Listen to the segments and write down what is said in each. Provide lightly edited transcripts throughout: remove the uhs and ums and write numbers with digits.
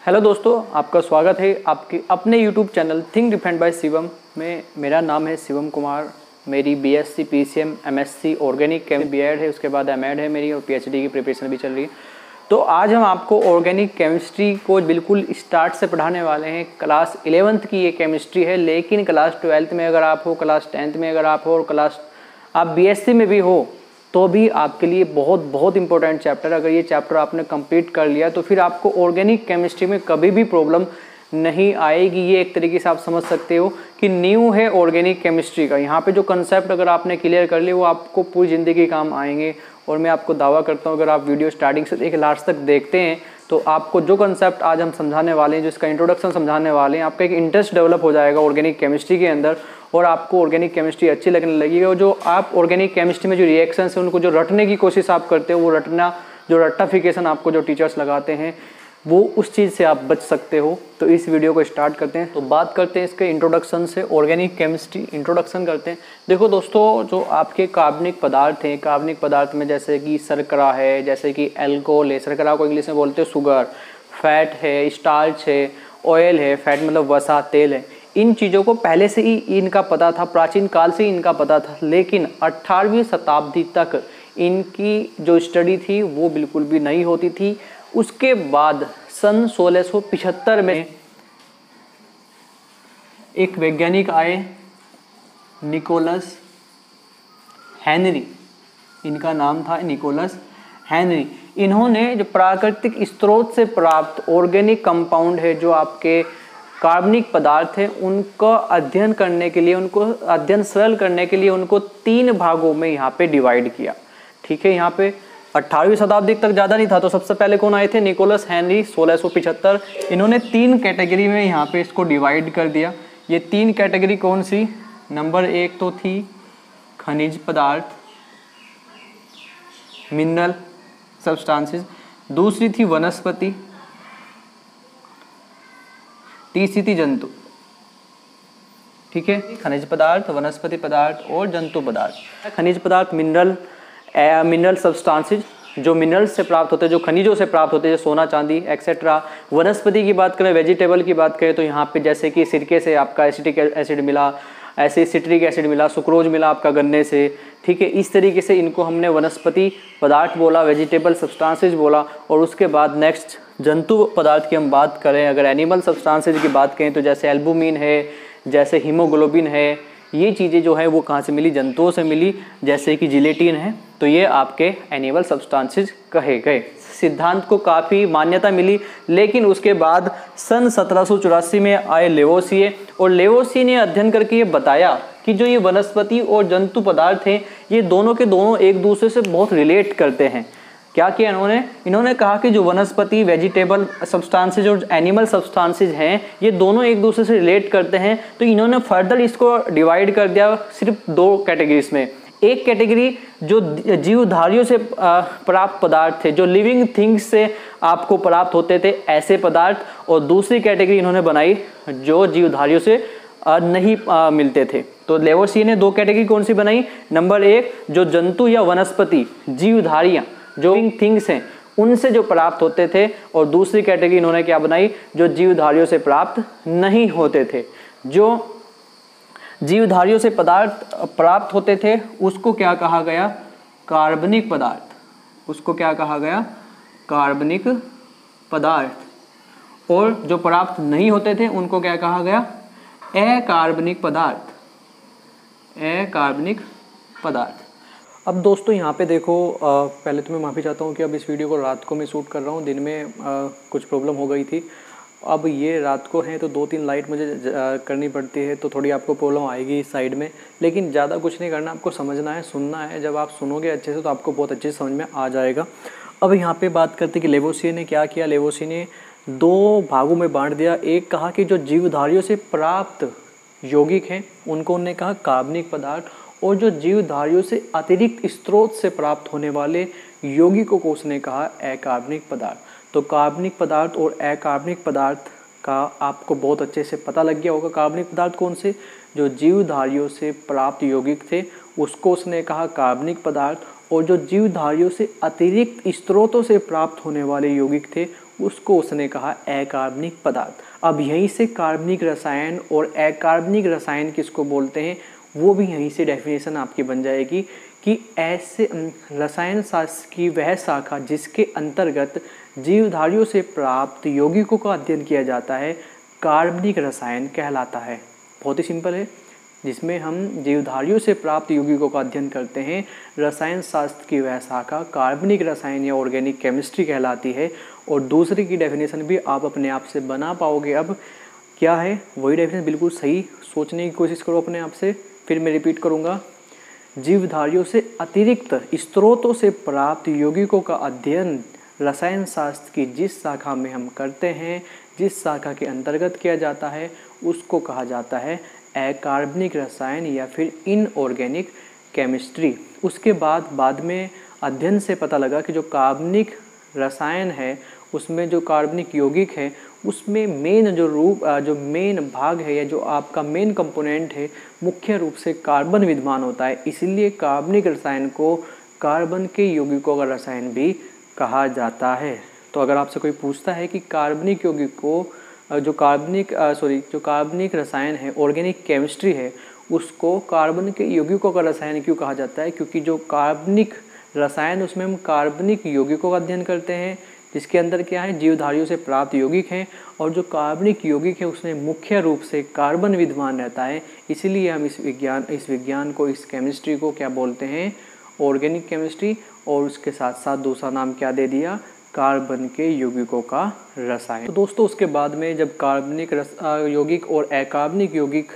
Hello दोस्तों, आपका स्वागत है आपके अपने YouTube channel think different by Shivam में। मेरा नाम है शिवम कुमार। मेरी BSc PCM MSc organic chemistry BEd है, उसके बाद एमएड है मेरी और पीएचडी की प्रिपरेशन भी चल रही है। तो आज हम आपको ऑर्गेनिक केमिस्ट्री को बिल्कुल स्टार्ट से पढ़ाने वाले हैं। क्लास 11th की ये केमिस्ट्री है, लेकिन क्लास 12th में अगर आप हो, क्लास 10th में अगर आप हो और क्लास आप बीएससी में भी हो तो भी आपके लिए बहुत इंपॉर्टेंट चैप्टर। अगर ये चैप्टर आपने कंप्लीट कर लिया तो फिर आपको ऑर्गेनिक केमिस्ट्री में कभी भी प्रॉब्लम नहीं आएगी। ये एक तरीके से आप समझ सकते हो कि न्यू है ऑर्गेनिक केमिस्ट्री का। यहाँ पे जो कंसेप्ट अगर आपने क्लियर कर लिए वो आपको पूरी ज़िंदगी काम आएंगे। और मैं आपको दावा करता हूँ अगर आप वीडियो स्टार्टिंग से लेकर लास्ट तक देखते हैं तो आपको जो कंसेप्ट आज हम समझाने वाले हैं, जो इसका इंट्रोडक्शन समझाने वाले हैं, आपका एक इंटरेस्ट डेवलप हो जाएगा ऑर्गेनिक केमिस्ट्री के अंदर और आपको ऑर्गेनिक केमिस्ट्री अच्छी लगने लगेगी। और जो आप ऑर्गेनिक केमिस्ट्री में जो रिएक्शंस हैं उनको जो रटने की कोशिश आप करते हो, वो रटना जो रट्टाफिकेशन आपको जो टीचर्स लगाते हैं वो उस चीज़ से आप बच सकते हो। तो इस वीडियो को स्टार्ट करते हैं। तो बात करते हैं इसके इंट्रोडक्शन से। ऑर्गेनिक केमिस्ट्री इंट्रोडक्शन करते हैं। देखो दोस्तों, जो आपके कार्बनिक पदार्थ हैं, कार्बनिक पदार्थ में जैसे कि शर्करा है, जैसे कि एल्कोहल है, शर्करा को इंग्लिश में बोलते हैं शुगर, फैट है, स्टार्च है, ऑयल है, फैट मतलब वसा, तेल है। इन चीज़ों को पहले से ही इनका पता था, प्राचीन काल से इनका पता था, लेकिन 18वीं शताब्दी तक इनकी जो स्टडी थी वो बिल्कुल भी नहीं होती थी। उसके बाद सन 1675 में एक वैज्ञानिक आए, निकोलस हेनरी, इनका नाम था निकोलस हेनरी। इन्होंने जो प्राकृतिक स्रोत से प्राप्त ऑर्गेनिक कंपाउंड है, जो आपके कार्बनिक पदार्थ है, उनका अध्ययन करने के लिए, उनको अध्ययन सरल करने के लिए उनको 3 भागों में यहाँ पे डिवाइड किया। ठीक है, यहाँ पे 18वीं शताब्दी तक ज़्यादा नहीं था। तो सबसे पहले कौन आए थे? Nicolas Henry 1675। इन्होंने 3 कैटेगरी में यहाँ पे इसको डिवाइड कर दिया। ये 3 कैटेगरी कौन सी? नंबर 1 तो थी खनिज पदार्थ, मिनरल सब्सटेंसेस, दूसरी थी वनस्पति, तीसरी थी जंतु। ठीक है, खनिज पदार्थ, वनस्पति पदार्थ और जंतु पदार्थ। खनिज पदार्थ मिनरल सब्सटेंसेस जो मिनरल्स से प्राप्त होते हैं, जो खनिजों से प्राप्त होते हैं, जैसे सोना चांदी एक्सेट्रा। वनस्पति की बात करें, वेजिटेबल की बात करें तो यहाँ पे जैसे कि सिरके से आपका एसिटिक एसिड मिला, ऐसे सिट्रिक एसिड मिला, सुक्रोज मिला आपका गन्ने से। ठीक है, इस तरीके से इनको हमने वनस्पति पदार्थ बोला, वेजिटेबल सब्सटेंसेस बोला। और उसके बाद नेक्स्ट जंतु पदार्थ की हम बात करें, अगर एनिमल सब्सटेंसेस की बात करें तो जैसे एल्बुमिन है, जैसे हीमोग्लोबिन है, ये चीज़ें जो है वो कहाँ से मिली? जंतुओं से मिली, जैसे कि जिलेटिन है। तो ये आपके एनिमल सब्सटेंसेस कहे गए। सिद्धांत को काफ़ी मान्यता मिली, लेकिन उसके बाद सन 1784 में आए लेवोसिए, और लेवोसिए ने अध्ययन करके ये बताया कि जो ये वनस्पति और जंतु पदार्थ हैं ये दोनों के दोनों एक दूसरे से बहुत रिलेट करते हैं। क्या किया इन्होंने कहा कि जो वनस्पति, वेजिटेबल सब्सटेंसेज और एनिमल सब्सटेंसेज हैं ये दोनों एक दूसरे से रिलेट करते हैं। तो इन्होंने फर्दर इसको डिवाइड कर दिया सिर्फ 2 कैटेगरीज में। एक कैटेगरी जो जीवधारियों से प्राप्त पदार्थ थे, जो लिविंग थिंग्स से आपको प्राप्त होते थे ऐसे पदार्थ, और दूसरी कैटेगरी इन्होंने बनाई जो जीवधारियों से नहीं मिलते थे। तो लेवोसिए ने 2 कैटेगरी कौन सी बनाई? नंबर 1 जो जंतु या वनस्पति जीवधारियाँ जो थिंग्स हैं उनसे जो प्राप्त होते थे, और दूसरी कैटेगरी इन्होंने क्या बनाई? जो जीवधारियों से प्राप्त नहीं होते थे। जो जीवधारियों से पदार्थ प्राप्त होते थे उसको क्या कहा गया? कार्बनिक पदार्थ। उसको क्या कहा गया? कार्बनिक पदार्थ। और जो प्राप्त नहीं होते थे उनको क्या कहा गया? अकार्बनिक पदार्थ। अकार्बनिक पदार्थ। अब दोस्तों यहाँ पे देखो, पहले तो मैं माफ़ी चाहता हूँ कि अब इस वीडियो को रात को मैं शूट कर रहा हूँ। दिन में कुछ प्रॉब्लम हो गई थी। अब ये रात को है तो 2-3 लाइट मुझे करनी पड़ती है, तो थोड़ी आपको प्रॉब्लम आएगी इस साइड में। लेकिन ज़्यादा कुछ नहीं करना, आपको समझना है, सुनना है। जब आप सुनोगे अच्छे से तो आपको बहुत अच्छे से समझ में आ जाएगा। अब यहाँ पे बात करते हैं कि लेवोसिए ने क्या किया। लेवोसिए ने 2 भागों में बांट दिया। एक कहा कि जो जीवधारियों से प्राप्त यौगिक हैं उनको उन्होंने कहा कार्बनिक पदार्थ, और जो जीवधारियों से अतिरिक्त स्रोत से प्राप्त होने वाले यौगिकों को उसने कहा अकार्बनिक पदार्थ। तो कार्बनिक पदार्थ और अकार्बनिक पदार्थ का आपको बहुत अच्छे से पता लग गया होगा। कार्बनिक पदार्थ कौन से? जो जीवधारियों से प्राप्त यौगिक थे उसको उसने कहा कार्बनिक पदार्थ, और जो जीवधारियों से अतिरिक्त स्रोतों से प्राप्त होने वाले यौगिक थे उसको उसने कहा अकार्बनिक पदार्थ। अब यहीं से कार्बनिक रसायन और अकार्बनिक रसायन किसको बोलते हैं वो भी यहीं से डेफिनेशन आपकी बन जाएगी कि ऐसे रसायन शास्त्र की वह शाखा जिसके अंतर्गत जीवधारियों से प्राप्त यौगिकों का अध्ययन किया जाता है कार्बनिक रसायन कहलाता है। बहुत ही सिंपल है, जिसमें हम जीवधारियों से प्राप्त यौगिकों का अध्ययन करते हैं रसायन शास्त्र की वह शाखा कार्बनिक रसायन या ऑर्गेनिक केमिस्ट्री कहलाती है। और दूसरी की डेफिनेशन भी आप अपने आप से बना पाओगे। अब क्या है वही डेफिनेशन, बिल्कुल सही सोचने की कोशिश करो अपने आप से। फिर मैं रिपीट करूँगा, जीवधारियों से अतिरिक्त स्रोतों से प्राप्त यौगिकों का अध्ययन रसायन शास्त्र की जिस शाखा में हम करते हैं, जिस शाखा के अंतर्गत किया जाता है उसको कहा जाता है अकार्बनिक रसायन या फिर इनऑर्गेनिक केमिस्ट्री। उसके बाद में अध्ययन से पता लगा कि जो कार्बनिक रसायन है उसमें जो कार्बनिक यौगिक है उसमें जो मेन भाग है या जो आपका मेन कंपोनेंट है मुख्य रूप से कार्बन विद्यमान होता है। इसीलिए कार्बनिक रसायन को कार्बन के यौगिकों का रसायन भी कहा जाता है। तो अगर आपसे कोई पूछता है कि कार्बनिक यौगिक को जो कार्बनिक रसायन है ऑर्गेनिक केमिस्ट्री है उसको कार्बन के यौगिकों का रसायन क्यों कहा जाता है, क्योंकि जो कार्बनिक रसायन उसमें हम कार्बनिक यौगिकों का अध्ययन करते हैं जिसके अंदर क्या है जीवधारियों से प्राप्त यौगिक हैं और जो कार्बनिक यौगिक है उसमें मुख्य रूप से कार्बन विद्यमान रहता है। इसीलिए हम इस विज्ञान को, इस केमिस्ट्री को क्या बोलते हैं, ऑर्गेनिक केमिस्ट्री। और उसके साथ साथ दूसरा नाम क्या दे दिया, कार्बन के यौगिकों का रसायन। तो दोस्तों उसके बाद में जब कार्बनिक यौगिक और अकार्बनिक यौगिक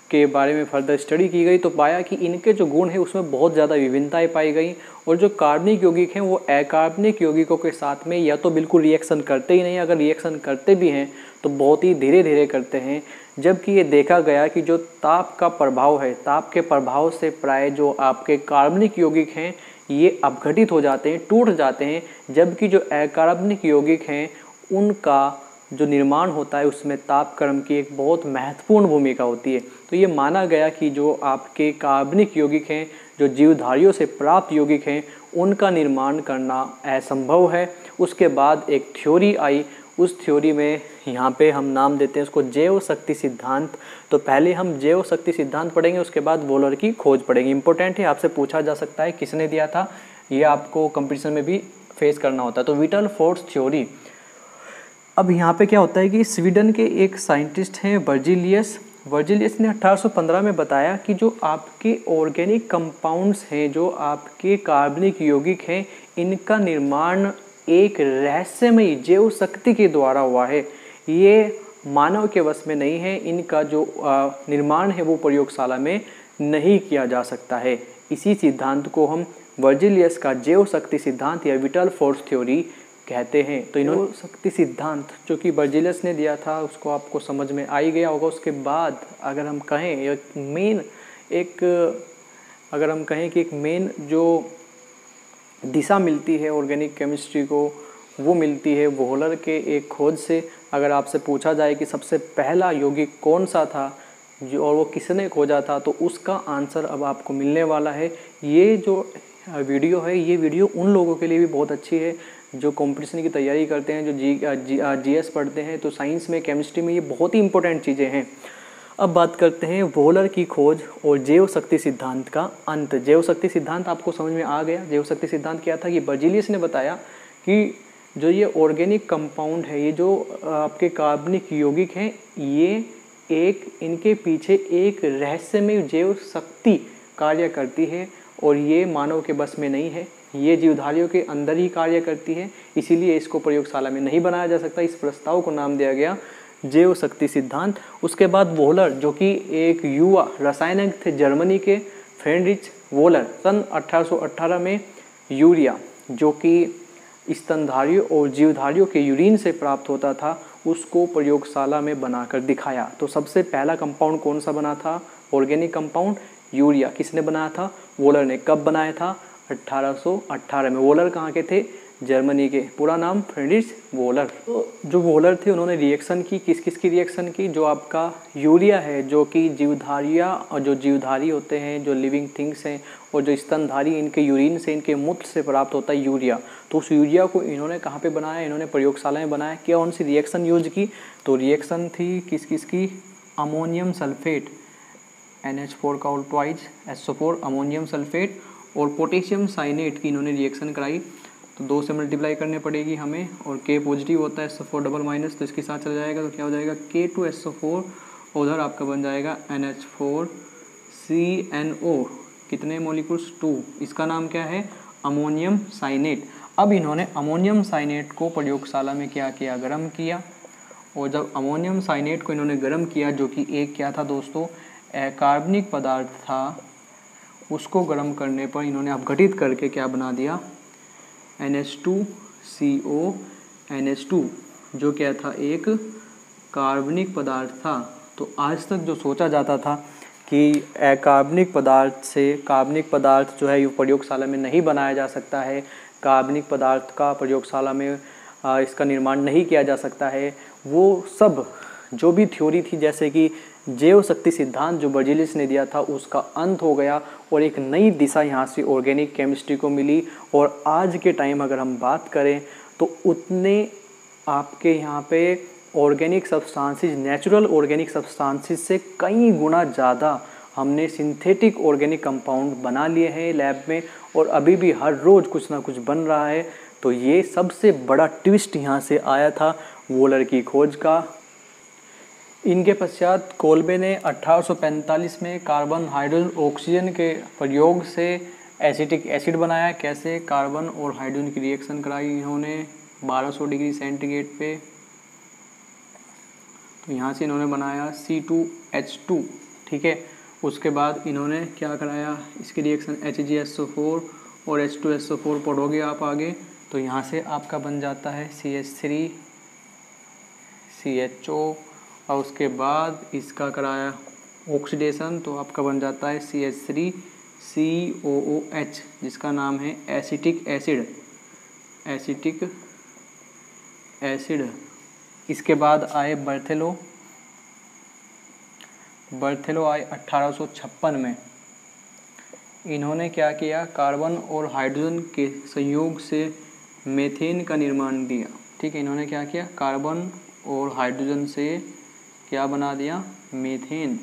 के बारे में फर्दर स्टडी की गई तो पाया कि इनके जो गुण है उसमें बहुत ज़्यादा विभिन्नताएं पाई गई और जो कार्बनिक यौगिक हैं वो अकार्बनिक यौगिकों के साथ में या तो बिल्कुल रिएक्शन करते ही नहीं, अगर रिएक्शन करते भी हैं तो बहुत ही धीरे धीरे करते हैं। जबकि ये देखा गया कि जो ताप का प्रभाव है, ताप के प्रभाव से प्राय जो आपके कार्बनिक यौगिक हैं ये अपघटित हो जाते हैं, टूट जाते हैं, जबकि जो अकार्बनिक यौगिक हैं उनका जो निर्माण होता है उसमें तापक्रम की एक बहुत महत्वपूर्ण भूमिका होती है। तो ये माना गया कि जो आपके कार्बनिक यौगिक हैं, जो जीवधारियों से प्राप्त यौगिक हैं, उनका निर्माण करना असंभव है। उसके बाद एक थ्योरी आई, उस थ्योरी में यहाँ पे हम नाम देते हैं उसको जैव शक्ति सिद्धांत। तो पहले हम जैव शक्ति सिद्धांत पढ़ेंगे, उसके बाद वोलर की खोज पढ़ेंगे। इंपॉर्टेंट है, आपसे पूछा जा सकता है किसने दिया था, ये आपको कंपटीशन में भी फेस करना होता है। तो विटल फोर्स थ्योरी। अब यहाँ पे क्या होता है कि स्वीडन के एक साइंटिस्ट हैं वर्जिलियस ने 1815 में बताया कि जो आपके ऑर्गेनिक कंपाउंड्स हैं, जो आपके कार्बनिक यौगिक हैं, इनका निर्माण एक रहस्यमयी जैव शक्ति के द्वारा हुआ है। ये मानव के वश में नहीं है, इनका जो निर्माण है वो प्रयोगशाला में नहीं किया जा सकता है। इसी सिद्धांत को हम वर्जिलियस का जैव शक्ति सिद्धांत या विटल फोर्स थ्योरी कहते हैं। तो इन्होंने शक्ति सिद्धांत जो कि वर्जिलियस ने दिया था उसको आपको समझ में आ ही गया होगा। उसके बाद अगर हम कहें कि एक मेन जो दिशा मिलती है ऑर्गेनिक केमिस्ट्री को वो मिलती है वोहलर के एक खोज से। अगर आपसे पूछा जाए कि सबसे पहला यौगिक कौन सा था जो और वो किसने खोजा था तो उसका आंसर अब आपको मिलने वाला है। ये जो वीडियो है ये वीडियो उन लोगों के लिए भी बहुत अच्छी है जो कंपटीशन की तैयारी करते हैं, जो जीएस पढ़ते हैं। तो साइंस में, केमिस्ट्री में ये बहुत ही इंपॉर्टेंट चीज़ें हैं। अब बात करते हैं वोहलर की खोज और जैव शक्ति सिद्धांत का अंत। जैव शक्ति सिद्धांत आपको समझ में आ गया। जैव शक्ति सिद्धांत क्या था कि वर्जिलियस ने बताया कि जो ये ऑर्गेनिक कंपाउंड है, ये जो आपके कार्बनिक यौगिक हैं, ये इनके पीछे एक रहस्यमय जैव शक्ति कार्य करती है और ये मानव के बस में नहीं है, ये जीवधारियों के अंदर ही कार्य करती है। इसीलिए इसको प्रयोगशाला में नहीं बनाया जा सकता। इस प्रस्ताव को नाम दिया गया जैव शक्ति सिद्धांत। उसके बाद वोहलर जो कि एक युवा रसायनज्ञ थे जर्मनी के, फ्रेडरिच वोहलर, सन 1818 में यूरिया जो कि स्तनधारियों और जीवधारियों के यूरिन से प्राप्त होता था उसको प्रयोगशाला में बनाकर दिखाया। तो सबसे पहला कंपाउंड कौन सा बना था ऑर्गेनिक कंपाउंड? यूरिया। किसने बनाया था? वोहलर ने। कब बनाया था? 1818 में। वोलर कहाँ के थे? जर्मनी के। पूरा नाम फ्रेडरिच वोलर। तो जो वोलर थे उन्होंने रिएक्शन की, किस किस की रिएक्शन की? जो आपका यूरिया है, जो कि जीवधारियाँ और जो जीवधारी होते हैं, जो लिविंग थिंग्स हैं, और जो स्तनधारी, इनके यूरिन से, इनके मूत्र से प्राप्त होता है यूरिया। तो उस यूरिया को इन्होंने कहाँ पे बनाया? इन्होंने प्रयोगशाला में बनाया। क्या कौन सी रिएक्शन यूज की? तो रिएक्शन थी किस किस की? अमोनियम सल्फेट, NH4 का ट्वाइस SO4 अमोनियम सल्फेट, और पोटेशियम साइनेट की इन्होंने रिएक्शन कराई। तो 2 से मल्टीप्लाई करने पड़ेगी हमें, और K पॉजिटिव होता है, SO4 डबल माइनस, तो इसके साथ चला जाएगा। तो क्या हो जाएगा? K2SO4, उधर आपका बन जाएगा NH4CNO। कितने मोलिकुल्स? 2। इसका नाम क्या है? Ammonium cyanate. अब इन्होंने अमोनियम साइनेट को प्रयोगशाला में क्या किया? गर्म किया। और जब अमोनियम साइनेट को इन्होंने गर्म किया, जो कि एक क्या था दोस्तों? कार्बनिक पदार्थ था, उसको गर्म करने पर इन्होंने अपघटित करके क्या बना दिया? NH2CO NH2, जो क्या था? एक कार्बनिक पदार्थ था। तो आज तक जो सोचा जाता था कि कार्बनिक पदार्थ जो है ये प्रयोगशाला में नहीं बनाया जा सकता है, कार्बनिक पदार्थ का प्रयोगशाला में इसका निर्माण नहीं किया जा सकता है, वो सब जो भी थ्योरी थी, जैसे कि जैव शक्ति सिद्धांत जो बर्जीलियस ने दिया था, उसका अंत हो गया और एक नई दिशा यहाँ से ऑर्गेनिक केमिस्ट्री को मिली। और आज के टाइम अगर हम बात करें तो उतने आपके यहाँ पे organic substances, natural organic substances से कई गुना ज़्यादा हमने सिंथेटिक ऑर्गेनिक कंपाउंड बना लिए हैं लैब में, और अभी भी हर रोज़ कुछ ना कुछ बन रहा है। तो ये सबसे बड़ा ट्विस्ट यहाँ से आया था वोलर की खोज का। इनके पश्चात कोल्बे ने 1845 में कार्बन, हाइड्रोजन, ऑक्सीजन के प्रयोग से एसिटिक एसिड बनाया। कैसे? कार्बन और हाइड्रोजन की रिएक्शन कराई इन्होंने 1200 डिग्री सेंटीग्रेड पे। तो यहाँ से इन्होंने बनाया C2H2, ठीक है। उसके बाद इन्होंने क्या कराया? इसकी रिएक्शन HgSO4 और H2SO4 पढ़ोगे आप आगे। तो यहाँ से आपका बन जाता है CH3 CHO, और उसके बाद इसका कराया ऑक्सीडेशन, तो आपका बन जाता है CH3 COOH, जिसका नाम है एसिटिक एसिड। इसके बाद आए बर्थेलो आए 1856 में। इन्होंने क्या किया? कार्बन और हाइड्रोजन के संयोग से मीथेन का निर्माण दिया, ठीक है। इन्होंने क्या किया? कार्बन और हाइड्रोजन से क्या बना दिया? मीथेन।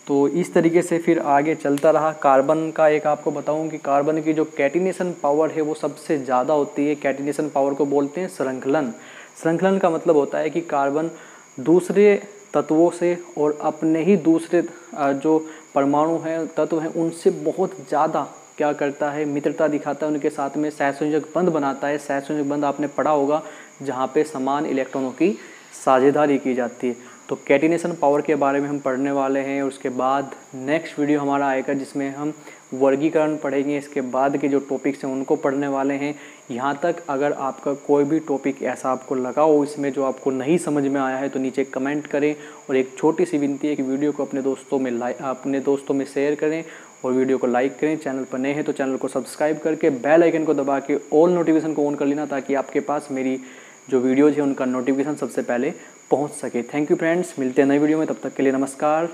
तो इस तरीके से फिर आगे चलता रहा। कार्बन का एक आपको बताऊं कि कार्बन की जो कैटिनेशन पावर है वो सबसे ज़्यादा होती है। कैटिनेशन पावर को बोलते हैं श्रृंखलन। श्रृंखलन का मतलब होता है कि कार्बन दूसरे तत्वों से और अपने ही दूसरे जो परमाणु हैं, तत्व हैं, उनसे बहुत ज़्यादा क्या करता है? मित्रता दिखाता है, उनके साथ में सहसंयोजक बंध बनाता है। सहसंयोजक बंध आपने पढ़ा होगा, जहाँ पे समान इलेक्ट्रॉनों की साझेदारी की जाती है। तो कैटिनेशन पावर के बारे में हम पढ़ने वाले हैं। उसके बाद नेक्स्ट वीडियो हमारा आएगा जिसमें हम वर्गीकरण पढ़ेंगे। इसके बाद के जो टॉपिक्स हैं उनको पढ़ने वाले हैं। यहाँ तक अगर आपका कोई भी टॉपिक ऐसा आपको लगा हो इसमें जो आपको नहीं समझ में आया है तो नीचे कमेंट करें। और एक छोटी सी विनती है कि वीडियो को अपने दोस्तों में शेयर करें और वीडियो को लाइक करें। चैनल पर नए हैं तो चैनल को सब्सक्राइब करके बेल आइकन को दबा के ऑल नोटिफिकेशन को ऑन कर लेना, ताकि आपके पास मेरी जो वीडियोज़ है उनका नोटिफिकेशन सबसे पहले पहुंच सके। थैंक यू फ्रेंड्स, मिलते हैं नई वीडियो में, तब तक के लिए नमस्कार।